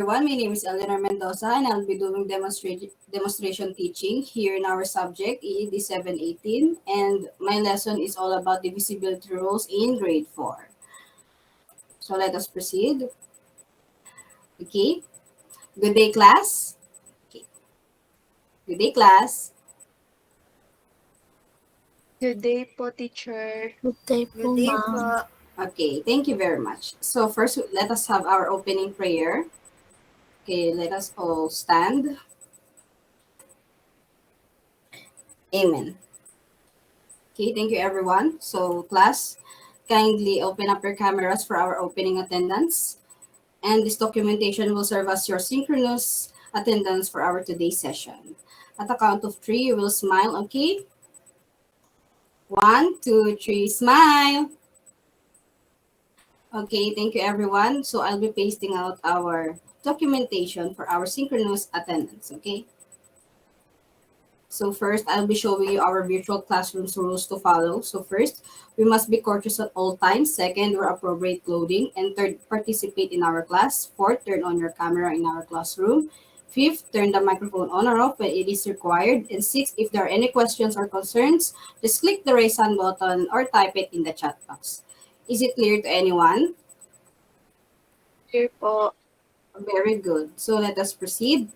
everyone. My name is Eleanor Mendoza and I'll be doing demonstration teaching here in our subject EED 718, and my lesson is all about divisibility rules in grade 4. So let us proceed. Okay. Good day, class. Okay. Good day, class. Good day po, teacher. Good day po, Good day ma'am. po. Okay, thank you very much. So first, let us have our opening prayer. Okay, let us all stand. Amen. Okay, thank you everyone. So class, kindly open up your cameras for our opening attendance. And this documentation will serve as your synchronous attendance for our today's session. At the count of 3, you will smile, okay? 1, 2, 3, smile. Okay, thank you everyone. So I'll be pasting out our documentation for our synchronous attendance, okay? So first, I'll be showing you our virtual classroom's rules to follow. So first, we must be courteous at all times. Second, wear appropriate clothing. And third, participate in our class. Fourth, turn on your camera in our classroom. Fifth, turn the microphone on or off when it is required. And sixth, if there are any questions or concerns, just click the raise hand button or type it in the chat box. Is it clear to anyone? Here po. Very good. So let us proceed.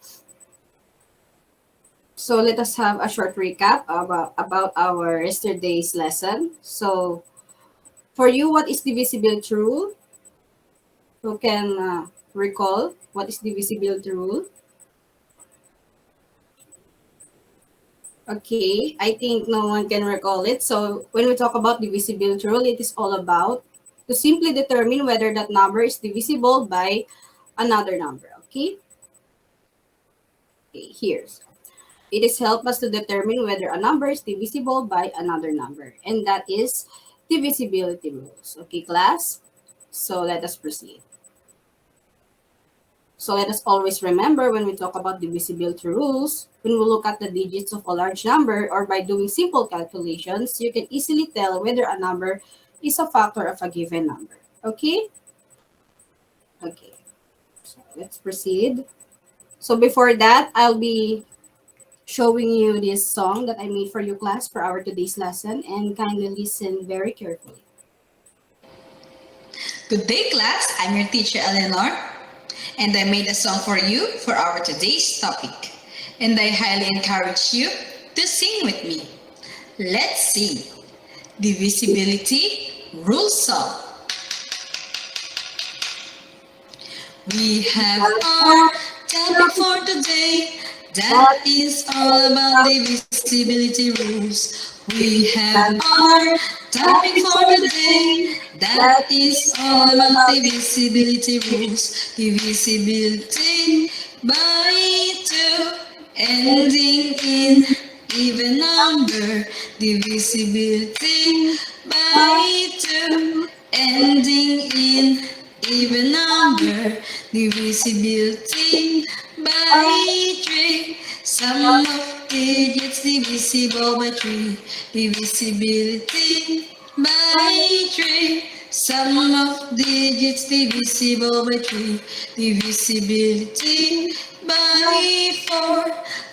So let us have a short recap about our yesterday's lesson. So for you, what is divisibility rule? Who can recall what is divisibility rule? Okay, I think no one can recall it. So when we talk about divisibility rule, it is all about to simply determine whether that number is divisible by another number. Okay, here's. It is help us to determine whether a number is divisible by another number, and that is divisibility rules. Okay, class? So let us proceed. So let us always remember when we talk about divisibility rules, when we look at the digits of a large number or by doing simple calculations, you can easily tell whether a number is a factor of a given number. Okay? Okay. So let's proceed. So before that, I'll be showing you this song that I made for you, class, for our today's lesson, and kindly listen very carefully. Good day, class. I'm your teacher, Eleanor, and I made a song for you for our today's topic. And I highly encourage you to sing with me. Let's sing Divisibility Rule Song. We have our topic for today. That is all about divisibility rules. We have our topic for today. That is all about divisibility rules. Divisibility by 2, ending in even number. Divisibility by 2, ending in even number. Divisibility by 3. Sum of digits divisible by 3. Divisibility by 3. Sum of digits divisible by 3. Divisibility by 4.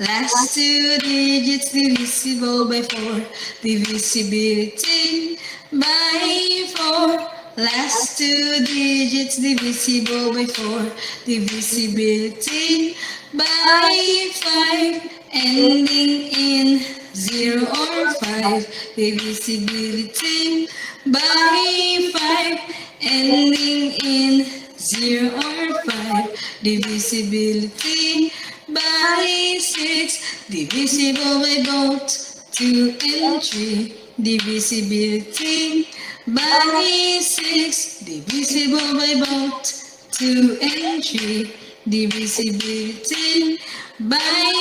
Last 2 digits divisible by 4. Divisibility by 4. Last 2 digits divisible by 4. Divisibility by 5. Ending in 0 or 5. Divisibility by 5. Ending in 0 or 5. Divisibility by 6. Divisible by both 2 and 3. Divisibility by 6, divisible by both 2 and 3. Divisibility by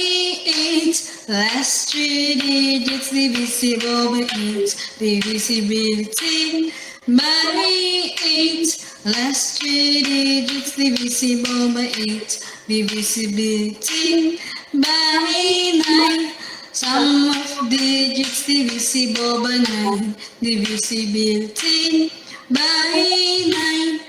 8, last 3 digits divisible by 8. Divisibility by 8, last 3 digits divisible by 8. Divisibility by 9. Sum of digits divisible by 9. Divisibility by 9.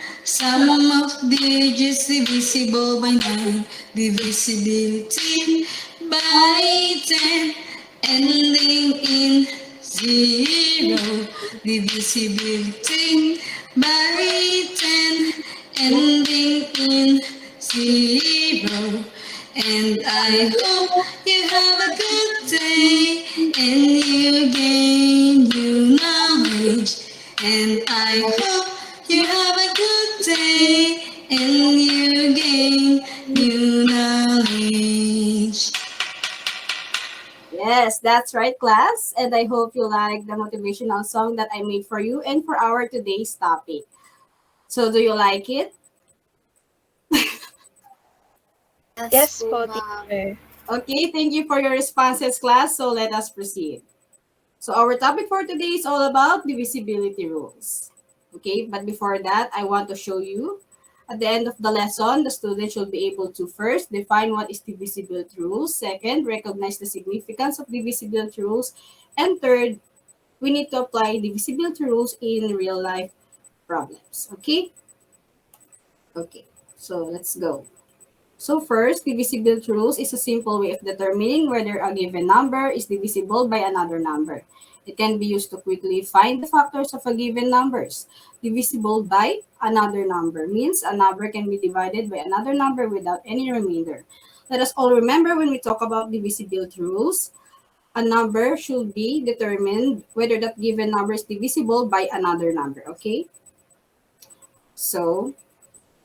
Sum of digits divisible by 9. Divisibility by 10. Ending in 0. Divisibility by 10. Ending in 0. And I hope you have a good day and you gain new knowledge. And I hope you have a good day and you gain new knowledge. Yes, that's right, class. And I hope you like the motivational song that I made for you and for our today's topic. So, do you like it? Yes po, teacher. Okay, thank you for your responses, class. So, let us proceed. So, our topic for today is all about divisibility rules. Okay, but before that, I want to show you at the end of the lesson, the student should be able to first define what is divisibility rules, second, recognize the significance of divisibility rules, and third, we need to apply divisibility rules in real life problems. Okay? Okay, so let's go. So first, divisibility rules is a simple way of determining whether a given number is divisible by another number. It can be used to quickly find the factors of a given numbers. Divisible by another number means a number can be divided by another number without any remainder. Let us all remember when we talk about divisibility rules, a number should be determined whether that given number is divisible by another number, okay? So,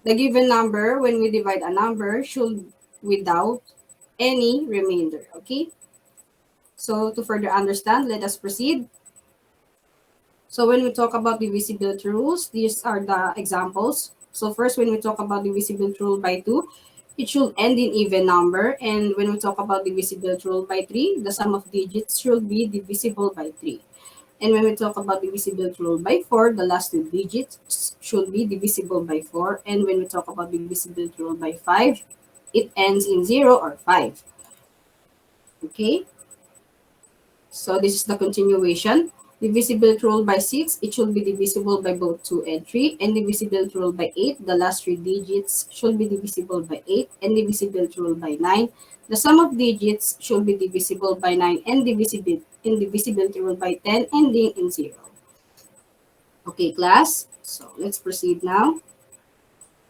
the given number, when we divide a number, should without any remainder, okay? So, to further understand, let us proceed. So, when we talk about divisibility rules, these are the examples. So, first, when we talk about divisibility rule by 2, it should end in even number. And when we talk about divisibility rule by 3, the sum of digits should be divisible by 3. And when we talk about divisibility rule by 4, the last two digits should be divisible by 4. And when we talk about divisibility rule by 5, it ends in 0 or 5. Okay? So this is the continuation. Divisibility rule by 6, it should be divisible by both 2 and 3. And divisibility rule by 8, the last three digits should be divisible by 8. And divisibility rule by 9, the sum of digits should be divisible by 9 and indivisibility rule by 10 ending in 0. Okay, class. So let's proceed now.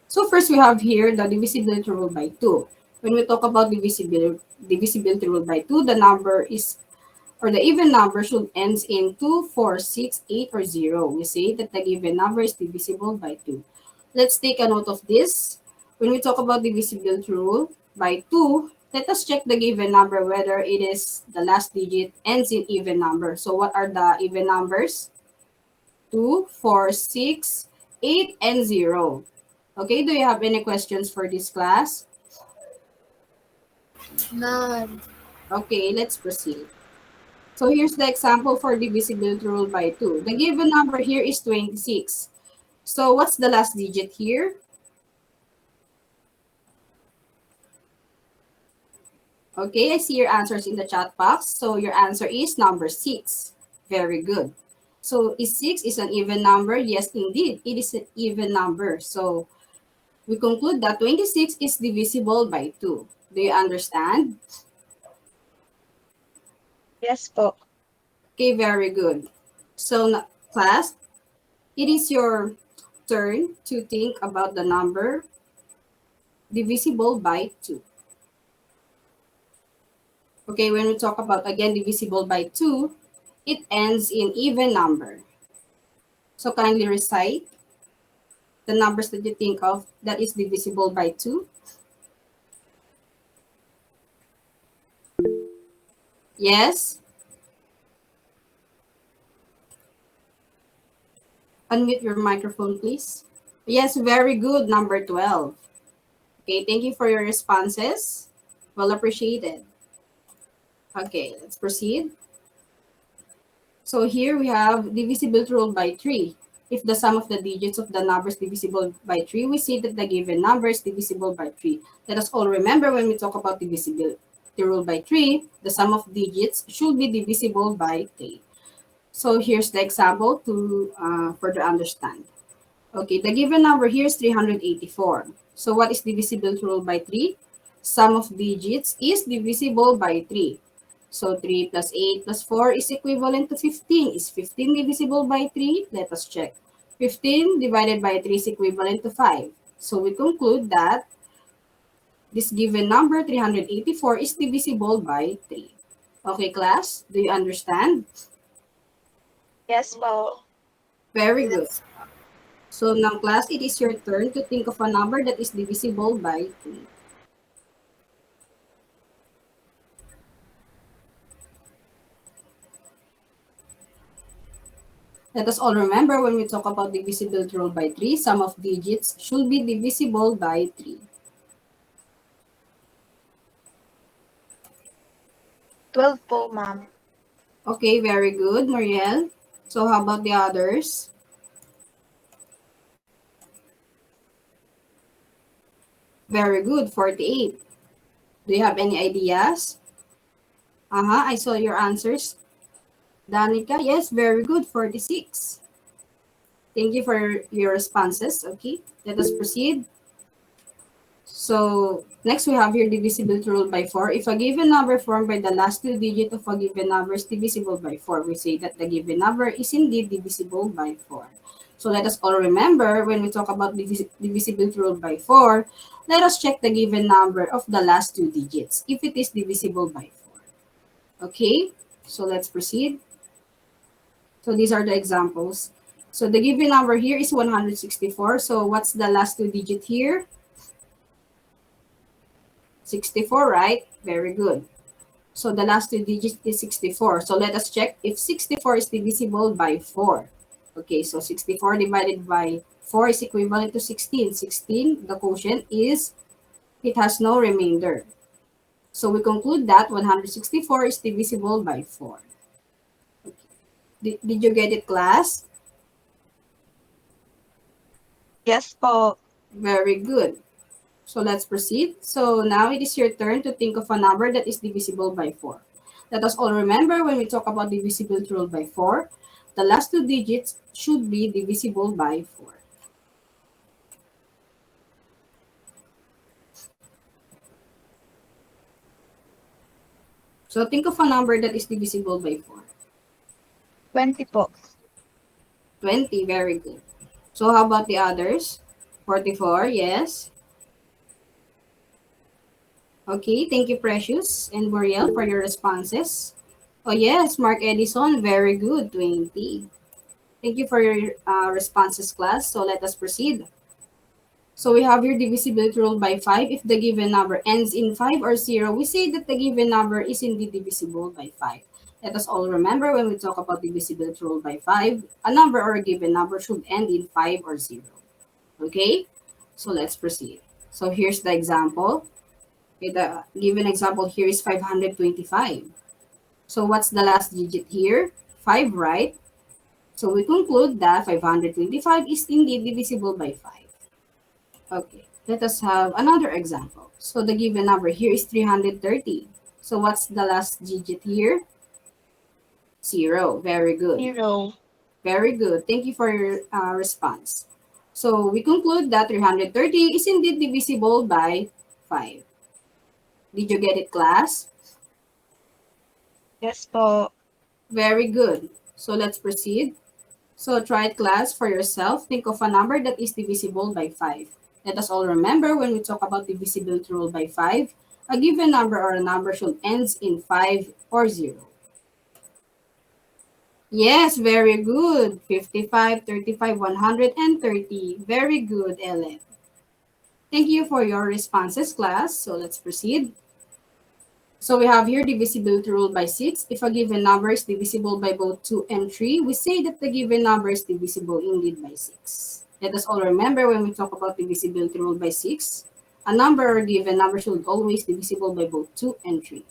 So first we have here the divisibility rule by 2. When we talk about divisibility rule by 2, the number is, or the even number should ends in 2, 4, 6, 8, or 0. We say that the given number is divisible by 2. Let's take a note of this. When we talk about divisibility rule by 2, let us check the given number whether it is the last digit ends in even number. So what are the even numbers? 2, 4, 6, 8, and 0. Okay, do you have any questions for this class? None. Okay, let's proceed. So here's the example for divisibility rule by 2. The given number here is 26. So what's the last digit here? Okay, I see your answers in the chat box. So your answer is number 6. Very good. So is 6 is an even number? Yes, indeed. It is an even number. So we conclude that 26 is divisible by 2. Do you understand? Yes po. Okay, very good. So class, it is your turn to think about the number divisible by 2. Okay, when we talk about, again, divisible by 2, it ends in even number. So kindly recite the numbers that you think of that is divisible by 2. Yes? Unmute your microphone, please. Yes, very good. Number 12. Okay, thank you for your responses. Well appreciated. Okay, let's proceed. So here we have divisibility rule by 3. If the sum of the digits of the numbers divisible by 3, we see that the given number is divisible by 3. Let us all remember when we talk about divisibility rule by 3, the sum of digits should be divisible by 3. So here's the example to further understand. Okay, the given number here is 384. So what is divisible to rule by 3? Sum of digits is divisible by 3. So 3 plus 8 plus 4 is equivalent to 15. Is 15 divisible by 3? Let us check. 15 divided by 3 is equivalent to 5. So we conclude that this given number, 384, is divisible by 3. Okay, class? Do you understand? Yes po. Very good. So now, class, it is your turn to think of a number that is divisible by 3. Let us all remember when we talk about divisibility rule by 3, sum of digits should be divisible by 3. 12 po, ma'am. Okay, very good, Marielle. So how about the others? Very good, 48. Do you have any ideas? I saw your answers. Danica, yes, very good, 46. Thank you for your responses. Okay, let us proceed. So next we have here divisibility rule by 4. If a given number formed by the last two digits of a given number is divisible by 4, we say that the given number is indeed divisible by 4. So let us all remember when we talk about divisibility rule by 4, let us check the given number of the last two digits if it is divisible by 4. Okay, so let's proceed. So these are the examples. So the given number here is 164. So what's the last two digit here? 64, right? Very good. So the last two digits is 64. So let us check if 64 is divisible by 4. Okay, so 64 divided by 4 is equivalent to 16. 16, the quotient is, it has no remainder. So we conclude that 164 is divisible by 4. Did you get it, class? Yes po. Very good. So let's proceed. So now it is your turn to think of a number that is divisible by 4. Let us all remember when we talk about divisibility rule by 4, the last two digits should be divisible by 4. So think of a number that is divisible by 4. 20 po. 20, very good. So how about the others? 44, yes. Okay, thank you, Precious and Boreal, for your responses. Oh yes, Mark Edison, very good, 20. Thank you for your responses, class. So let us proceed. So we have your divisibility rule by 5. If the given number ends in 5 or 0, we say that the given number is indeed divisible by 5. Let us all remember when we talk about divisibility rule by 5, a number or a given number should end in 5 or 0. Okay? So let's proceed. So here's the example. Okay, the given example here is 525. So what's the last digit here? 5, right? So we conclude that 525 is indeed divisible by 5. Okay, let us have another example. So the given number here is 330. So what's the last digit here? 0. Very good. 0. Very good. Thank you for your response. So we conclude that 330 is indeed divisible by 5. Did you get it, class? Yes po. Very good. So let's proceed. So try it, class, for yourself. Think of a number that is divisible by 5. Let us all remember when we talk about divisibility rule by 5, a given number or a number should ends in 5 or 0. Yes, very good. 55, 35, 130. Very good, Ellen. Thank you for your responses, class. So let's proceed. So we have here divisibility rule by 6. If a given number is divisible by both 2 and 3, we say that the given number is divisible indeed by 6. Let us all remember when we talk about divisibility rule by 6, a number or given number should always divisible by both 2 and 3.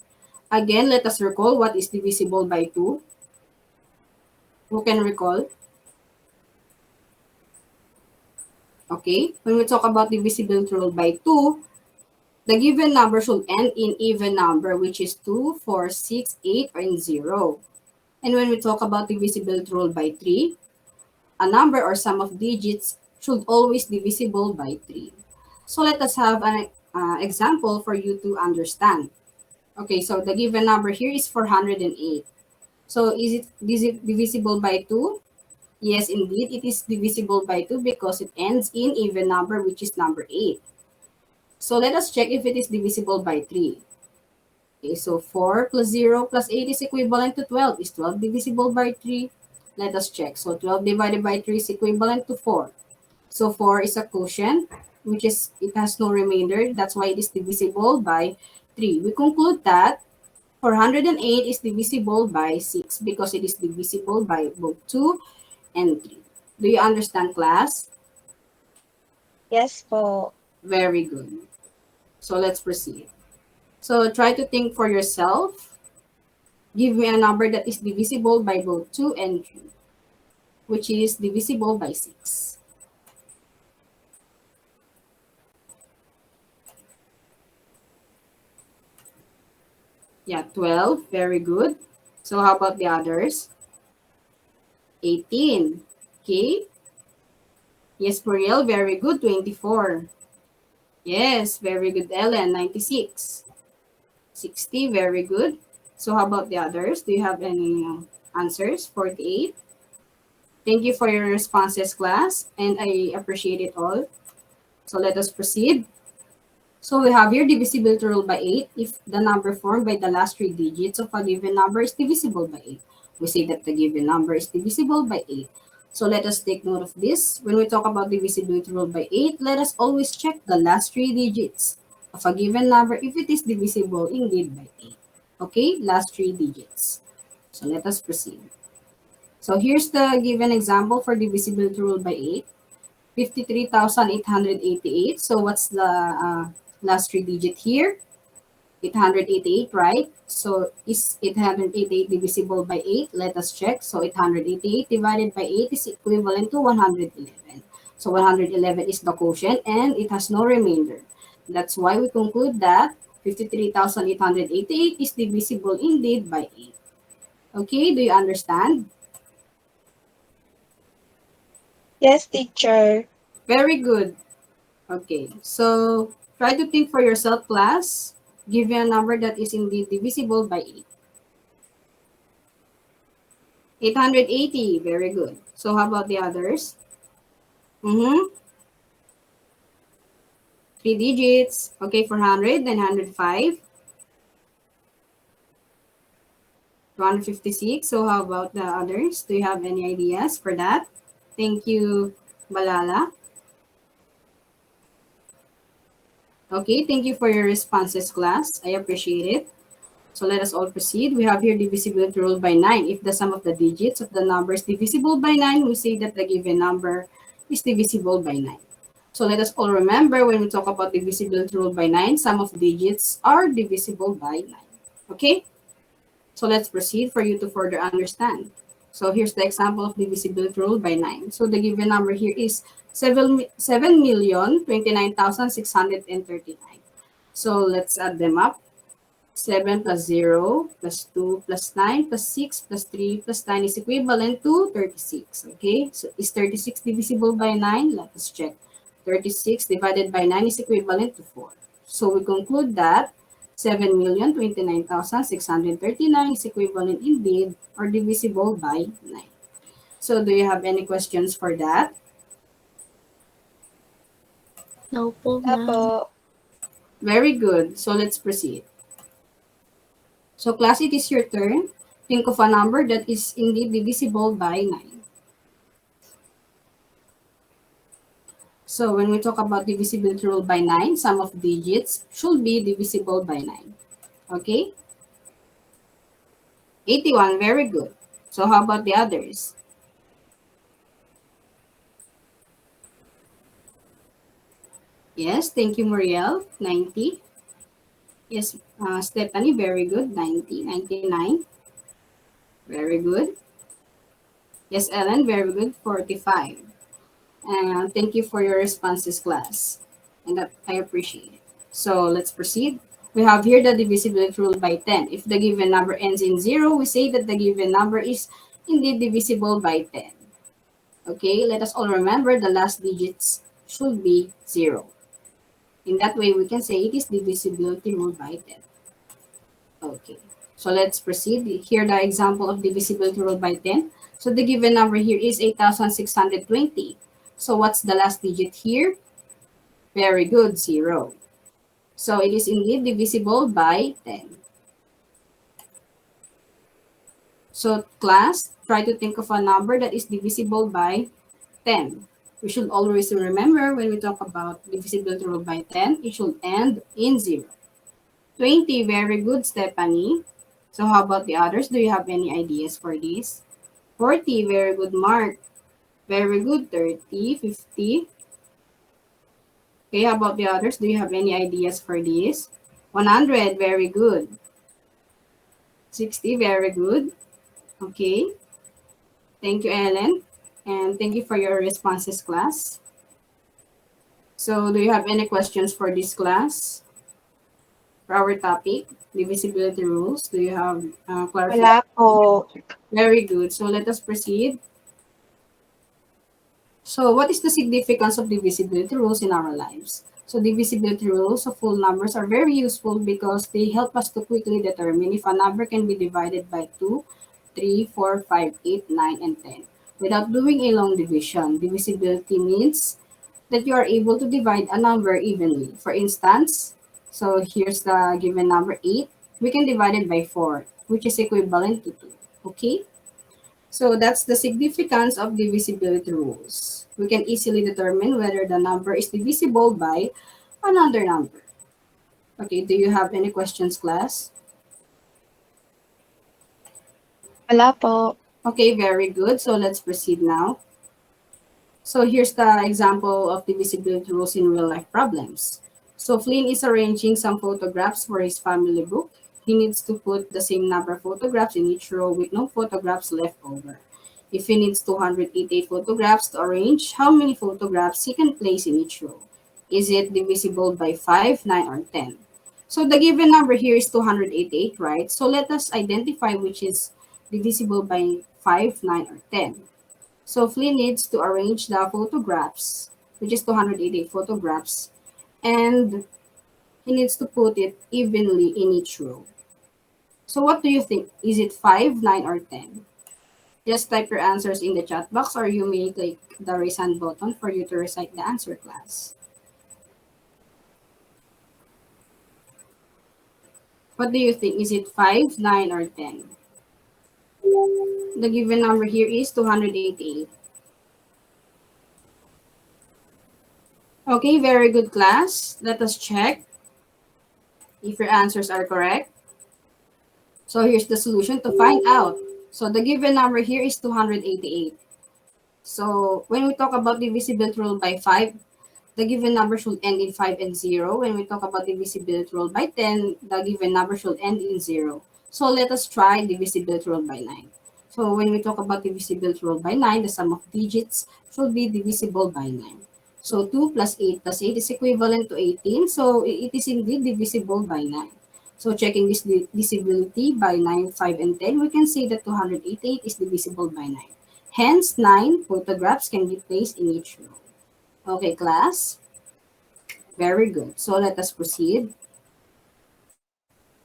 Again, let us recall what is divisible by 2. Who can recall? Okay, when we talk about divisibility rule by 2, the given number should end in even number, which is 2, 4, 6, 8, and 0. And when we talk about divisibility rule by 3, a number or sum of digits should always divisible by 3. So let us have an example for you to understand. Okay, so the given number here is 408. So is it divisible by 2? Yes, indeed, it is divisible by 2 because it ends in even number, which is number 8. So let us check if it is divisible by 3. Okay, so 4 plus 0 plus 8 is equivalent to 12. Is 12 divisible by 3? Let us check. So 12 divided by 3 is equivalent to 4. So 4 is a quotient, which is, it has no remainder. That's why it is divisible by 3. We conclude that 408 is divisible by 6 because it is divisible by both 2 and 3. Do you understand, class? Yes po. Very good. So let's proceed. So try to think for yourself. Give me a number that is divisible by both 2 and 3, which is divisible by 6. Yeah, 12. Very good. So how about the others? 18. Okay. Yes, Muriel. Very good. 24. Yes, very good, Ellen. 96. 60. Very good. So how about the others? Do you have any answers? 48. Thank you for your responses, class, and I appreciate it all. So let us proceed. So we have here divisibility rule by 8. If the number formed by the last three digits of a given number is divisible by 8, we say that the given number is divisible by 8. So let us take note of this. When we talk about divisibility rule by 8, let us always check the last three digits of a given number if it is divisible indeed by 8. Okay, last three digits. So let us proceed. So here's the given example for divisibility rule by 8. 53,888. So what's the last three digit here? 888, right? So is 888 divisible by 8? Let us check. So 888 divided by 8 is equivalent to 111. So 111 is the quotient and it has no remainder. That's why we conclude that 53,888 is divisible indeed by 8. Okay, do you understand? Yes, teacher. Very good. Okay, so try to think for yourself, class. Give me a number that is indeed divisible by 8. 880, very good. So how about the others? Mm-hmm. Three digits. Okay, 400, then 105. 256. So how about the others? Do you have any ideas for that? Thank you, Balala. Okay, thank you for your responses, class. I appreciate it. So let us all proceed. We have here divisibility rule by 9. If the sum of the digits of the number is divisible by 9, we say that the given number is divisible by 9. So let us all remember when we talk about divisibility rule by 9, sum of digits are divisible by 9. Okay? So let's proceed for you to further understand. So here's the example of divisibility rule by 9. So the given number here is 7,029,639. So let's add them up. 7 plus 0 plus 2 plus 9 plus 6 plus 3 plus 9 is equivalent to 36. Okay, so is 36 divisible by 9? Let us check. 36 divided by 9 is equivalent to 4. So we conclude that 7,029,639 is equivalent indeed or divisible by 9. So do you have any questions for that? No po, Wala po. ma'am. Very good. So let's proceed. So class, it is your turn. Think of a number that is indeed divisible by 9. So when we talk about divisibility rule by 9, sum of digits should be divisible by 9. Okay? 81, very good. So how about the others? Yes, thank you, Muriel. 90. Yes, Stephanie, very good. 90, 99. Very good. Yes, Ellen, very good. 45. And thank you for your responses, class. And that I appreciate it. So let's proceed. We have here the divisibility rule by 10. If the given number ends in 0, we say that the given number is indeed divisible by 10. Okay, let us all remember the last digits should be 0. In that way, we can say it is divisibility rule by 10. Okay, so let's proceed. Here the example of divisibility rule by 10. So the given number here is 8,620. So what's the last digit here? Very good, 0. So it is indeed divisible by 10. So class, try to think of a number that is divisible by 10. We should always remember when we talk about divisibility rule by 10, it should end in 0. 20, very good, Stephanie. So how about the others? Do you have any ideas for this? 40, very good, Mark. Very good, 30, 50. Okay, how about the others? Do you have any ideas for this? 100, very good. 60, very good. Okay, thank you, Ellen. And thank you for your responses, class. So do you have any questions for this class? For our topic, divisibility rules. Do you have Wala clarification? po. Very good. So let us proceed. So what is the significance of divisibility rules in our lives? So divisibility rules of whole numbers are very useful because they help us to quickly determine if a number can be divided by 2, 3, 4, 5, 8, 9, and 10 without doing a long division. Divisibility means that you are able to divide a number evenly. For instance, so here's the given number 8. We can divide it by 4, which is equivalent to 2. Okay? So that's the significance of divisibility rules. We can easily determine whether the number is divisible by another number. Okay, do you have any questions, class? Wala po. Okay, very good. So let's proceed now. So here's the example of divisibility rules in real life problems. So Flynn is arranging some photographs for his family book. He needs to put the same number of photographs in each row with no photographs left over. If he needs 288 photographs to arrange, how many photographs he can place in each row? Is it divisible by 5, 9, or 10? So the given number here is 288, right? So let us identify which is divisible by 5, 9, or 10. So Flynn needs to arrange the photographs, which is 288 photographs, and he needs to put it evenly in each row. So what do you think? Is it 5, 9, or 10? Just type your answers in the chat box or you may click the raise hand button for you to recite the answer, class. What do you think? Is it 5, 9, or 10? The given number here is 288. Okay, very good, class. Let us check if your answers are correct. So here's the solution to find out. So the given number here is 288. So when we talk about divisibility rule by 5, the given number should end in 5 and 0. When we talk about divisibility rule by 10, the given number should end in 0. So let us try divisibility rule by 9. So when we talk about divisibility rule by 9, the sum of digits should be divisible by 9. So 2 plus 8 is equivalent to 18. So it is indeed divisible by 9. So checking this divisibility by 9, 5, and 10, we can say that 288 is divisible by 9. Hence, 9 photographs can be placed in each row. Okay, class. Very good. So let us proceed.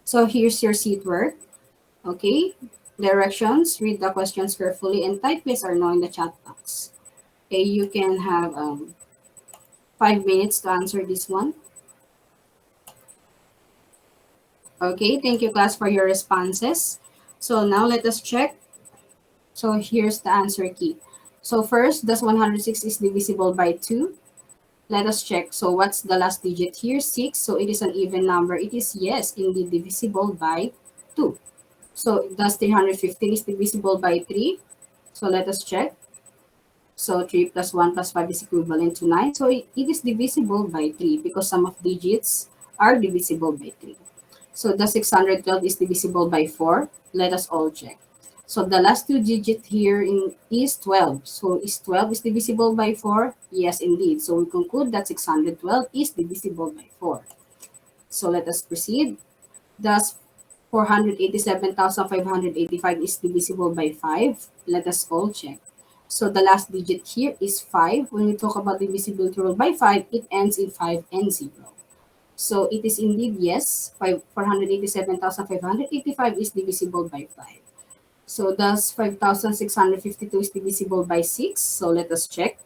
So here's your seat work. Okay. Directions. Read the questions carefully and type yes or no in the chat box. Okay, you can have 5 minutes to answer this one. Okay, thank you, class, for your responses. So now let us check. So here's the answer key. So first, does 106 is divisible by 2? Let us check. So what's the last digit here? 6. So it is an even number. It is, yes, indeed divisible by 2. So does 315 is divisible by 3? So let us check. So 3 plus 1 plus 5 is equivalent to 9. So it is divisible by 3 because sum of digits are divisible by 3. So the 612 is divisible by 4. Let us all check. So the last two digits here is 12. So is 12 is divisible by 4? Yes, indeed. So we conclude that 612 is divisible by 4. So let us proceed. Thus, 487,585 is divisible by 5. Let us all check. So the last digit here is 5. When we talk about divisibility rule by 5, it ends in 5 and 0. So it is indeed yes, 487,585 is divisible by 5. So thus 5,652 is divisible by 6. So let us check.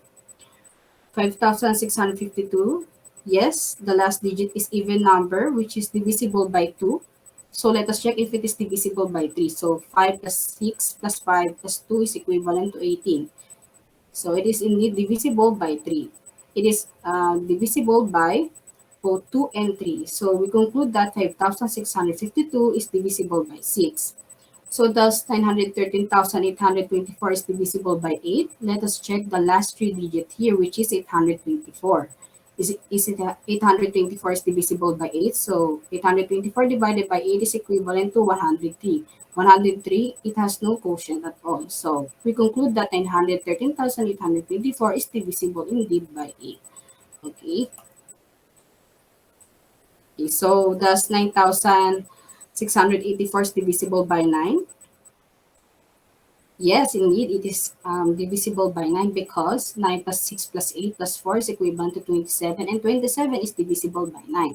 5,652. Yes, the last digit is even number, which is divisible by 2. So let us check if it is divisible by 3. So 5 plus 6 plus 5 plus 2 is equivalent to 18. So it is indeed divisible by 3. It is divisible by both 2 and 3. So we conclude that 5,652 is divisible by 6. So thus 913,824 is divisible by 8. Let us check the last three digits here, which is 824. Is it 824 is divisible by 8? So 824 divided by 8 is equivalent to 103. 103, it has no quotient at all. So we conclude that 913,824 is divisible indeed by 8. Okay. Okay, so thus 9,684 is divisible by 9. Yes, indeed, it is divisible by 9 because 9 plus 6 plus 8 plus 4 is equivalent to 27, and 27 is divisible by 9.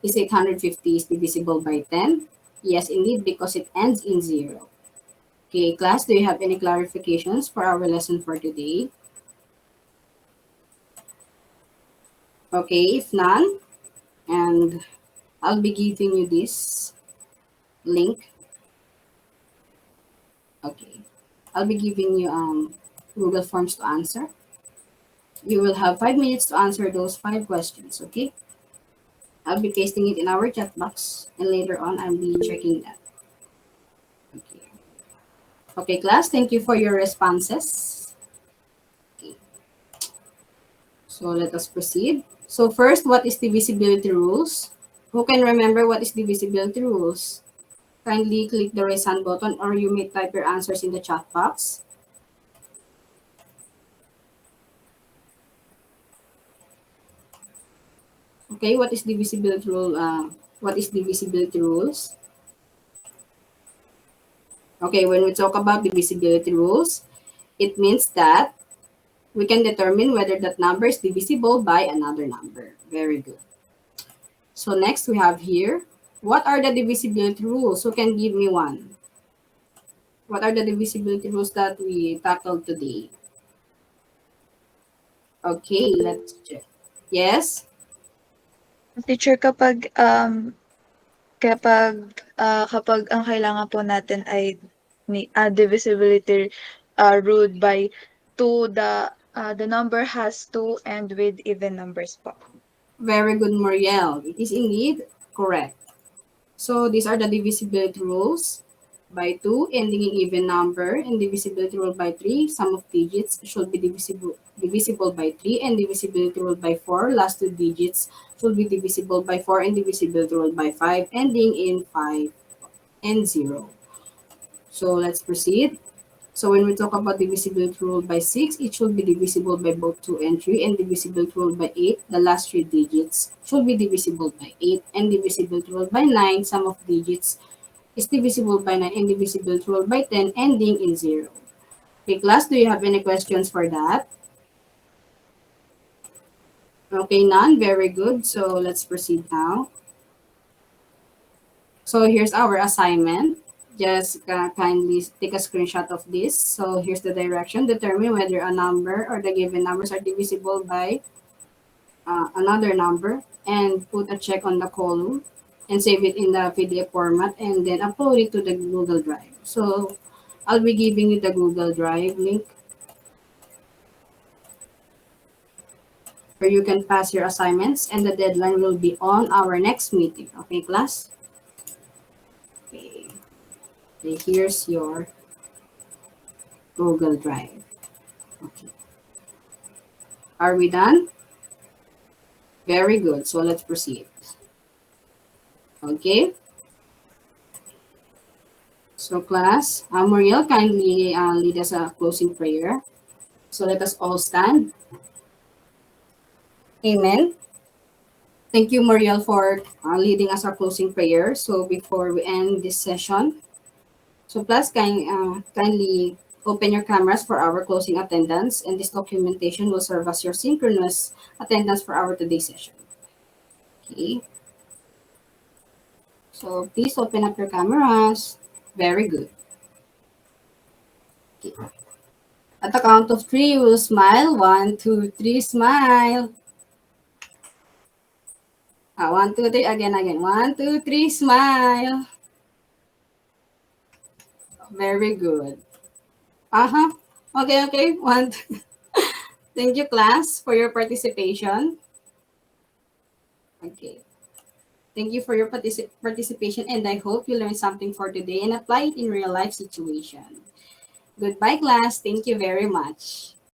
Is 850 is divisible by 10? Yes, indeed, because it ends in 0. Okay, class, do you have any clarifications for our lesson for today? Okay, if none, and I'll be giving you this link. Okay, I'll be giving you Google Forms to answer. You will have 5 minutes to answer those 5 questions, okay? I'll be pasting it in our chat box, and later on I'll be checking that. Okay. Okay, class, thank you for your responses. Okay. So let us proceed. So first, what is divisibility rules? Who can remember what is divisibility rules? Kindly click the raise hand button, or you may type your answers in the chat box. Okay, what is divisibility rule? What is divisibility rules? Okay, when we talk about divisibility rules, it means that we can determine whether that number is divisible by another number. Very good. So next we have here, what are the divisibility rules? Who can give me one? What are the divisibility rules that we tackled today? Okay, let's check. Yes? Teacher, kapag ang kailangan po natin ay divisibility ruled by 2, the number has 2 and with even numbers po. Very good, Muriel. It is indeed correct. So these are the divisibility rules. By 2, ending in even number, and divisibility rule by 3, sum of digits should be divisible by 3, and divisibility rule by 4, last two digits should be divisible by 4, and divisibility rule by 5, ending in 5 and 0. So let's proceed. So when we talk about divisibility rule by 6, it should be divisible by both 2 and 3, and divisibility rule by 8, the last three digits should be divisible by 8, and divisibility rule by 9, sum of digits is divisible by 9, and divisibility rule by 10, ending in 0. Okay, class, do you have any questions for that? Okay, none. Very good. So let's proceed now. So here's our assignment. Just kindly take a screenshot of this. So here's the direction. Determine whether a number or the given numbers are divisible by another number, and put a check on the column and save it in the PDF format, and then upload it to the Google Drive. So I'll be giving you the Google Drive link where you can pass your assignments, and the deadline will be on our next meeting. Okay, class? Okay. Okay, here's your Google Drive. Okay. Are we done? Very good. So let's proceed. Okay. So class, Muriel, kindly lead us a closing prayer. So let us all stand. Amen. Thank you, Muriel, for leading us our closing prayer. So before we end this session, so class, kindly Open your cameras for our closing attendance, and this documentation will serve as your synchronous attendance for our today's session. Okay. So please open up your cameras. Very good. Okay. At the count of three, we'll smile. 1, 2, 3, smile. 1, 2, 3, again. 1, 2, 3, smile. Very good. Uh-huh. Okay. One. Thank you, class, for your participation. Okay. Thank you for your participation, and I hope you learned something for today and apply it in real life situation. Goodbye, class. Thank you very much.